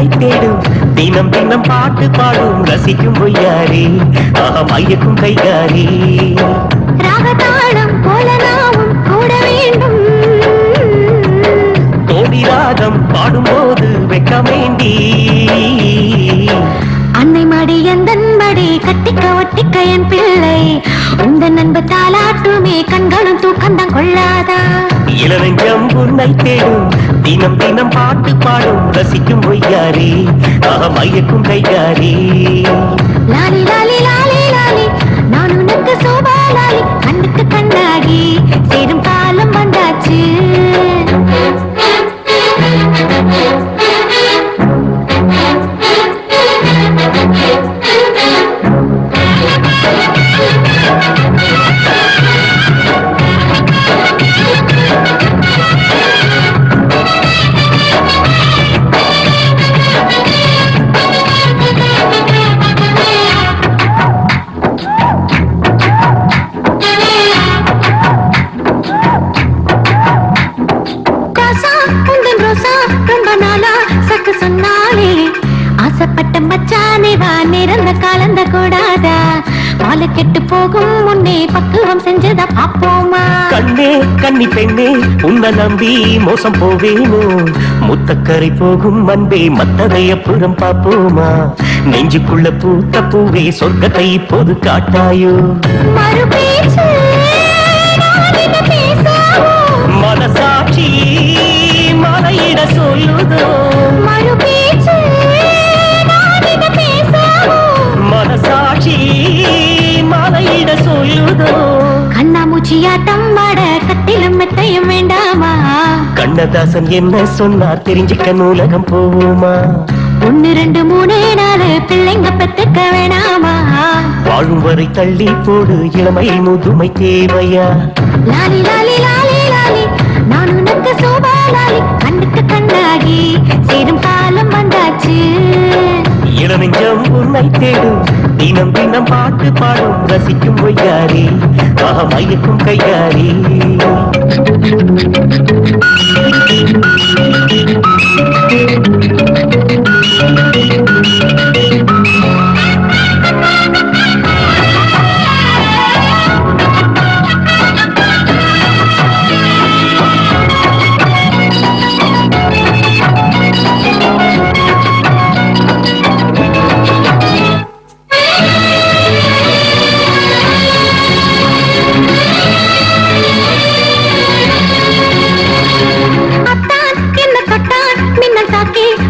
உன்னை தேடும் தினம் தினம் பாட்டு பாடும் ரசிக்கும் பொய்யாரே மயக்கும் கைகாரி ராகதாளம் போல நாமும் கூட வேண்டும் தோடி ராகம் பாடும்போது வெக்கமேண்டி அன்னை மடி எந்தன் மடி கட்டிக்க ஒட்டிக்க என் பிள்ளை உந்த நண்பு தாலாட்டுமே கண்களும் தூக்கந்தான் கொள்ளாதா இளநெஞ்சம் உன்னை தேடும் தினம் தினம் பாட்டு பாடும் ரசிக்கும் பொய்யாரே மயக்கும் கைகாரி லாலி லாலி லாலி லாலி நான் உனக்கு சோபா லாலி கண்ணுக்கு கண்ணாகி சேரும் காலம் வந்தாச்சு ஆசைப்பட்ட மச்சானே வா நிறந்த காலந்த கூடாதா பால கெட்டு போகும் முன்னே பக்குவம் செஞ்சதா பாப்போமா கண்ணே கன்னி பெண்ணே உன்னை நம்பி மோசம் போவேனோ முத்தக்கரை போகும் அன்பே மத்ததை அப்புறம் பாப்போமா நெஞ்சுக்குள்ள பூத்த பூவே சொர்க்கத்தை இப்போது காட்டாயோ மறுபேச்சு மனசாட்சி மலையிட சொல்லுதோ மறுபேச்சு மனசாட்சி மலையிட சொல்லுதோ கண்ணாமூச்சியாட்டம் மாட கட்டிலும் மெத்தையும் வேண்டாமா கண்ணதாசன் என்ன சொன்னார் தெரிஞ்சுக்க நூலகம் போவோமா 1 2 3 4 பிள்ளைங்க பெத்துக்க வேணாமா வாழும் வரை தள்ளி போடு இளமை முதுமை தேவையா லாலி லாலி லாலி லாலி நான் உனக்கு சோபா லாலி கண்ணுக்கு கண்ணாகி சேரும் காலம் வந்தாச்சு இளநெஞ்சம் உன்னை தேடும் தினம் தினம் பாட்டு பாடும் ரசிக்கும் பொய்யாரே மயக்கும் கையாரே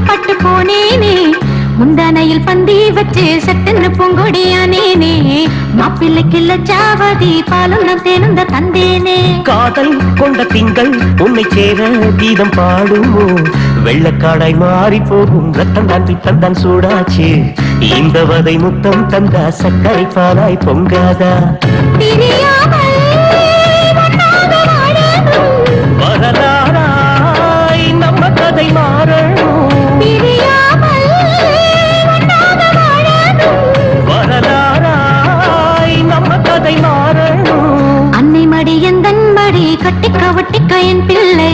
பட்டு போனேனே முந்தானையில் பந்தி வச்சு சட்டுன்னு பூங்கொடியானேனே மாப்பிள்ளைக்கு லட்சாவதி பாலும் நான் தேர்ந்த தந்தேனே காதல் கொண்ட திங்கள் உன்னை சேர கீதம் பாடுமோ வெள்ளக்காடாய் மாறி போகும் ரத்தம் தான் பித்தம் தான் சூடாச்சு இந்த வதை முத்தம் தந்தா சக்கரை பாலாய் பொங்காதா வரலாறாய் நம்ம கதை மாறணும் வரலாறாய் நம்ம கதை மாறணும் அன்னை மடி எந்தன் மடி கட்டிக்க ஒட்டிக்க என் பிள்ளை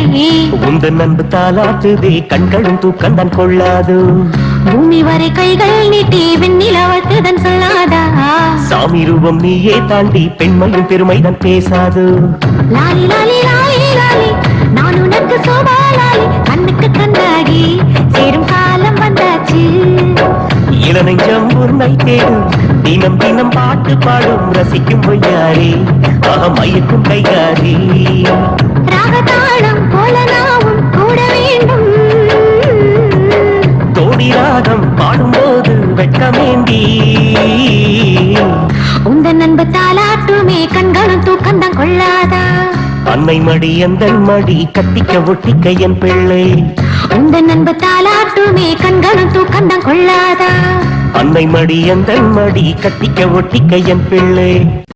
உந்தன் அன்பு தாலாட்டுதே கண்களும் தூக்கந்தான் கொள்ளாது பூமி வரை கைகள் நீட்டி வெண்ணிலவத்துதன் சொல்லாதா சாமி ரூபம் நீயே தாண்டி பெண்மையும் பெருமைதான் பேசாது லாலி லாலி லாலி லாலி நான் உனக்கு சோபா லாலி கண்ணுக்கு கண்ணாகி சேரும் காலம் வந்தாச்சு இளநெஞ்சம் உன்னை தேடும் தினம் தினம் பாட்டு பாடும் ரசிக்கும் பொய்யாரே மயக்கும் கைகாரி ராகதாளம் போல நாமும் கூட வேண்டும் தோடி ராகம் பாடும்போது வெட்கமேண்டி உந்த நண்பு தாலாட்டுமே கண்களும் தூக்கந்தான் கொள்ளாதா அன்னை மடி எந்தன் மடி கட்டிக்க ஒட்டிக்க என் பிள்ளை உந்த நண்பு தாலாட்டுமே கண்களும் தூக்கந்தான் கொள்ளாதா அன்னை மடி எந்தன் மடி கட்டிக்க ஒட்டிக்க என் பிள்ளை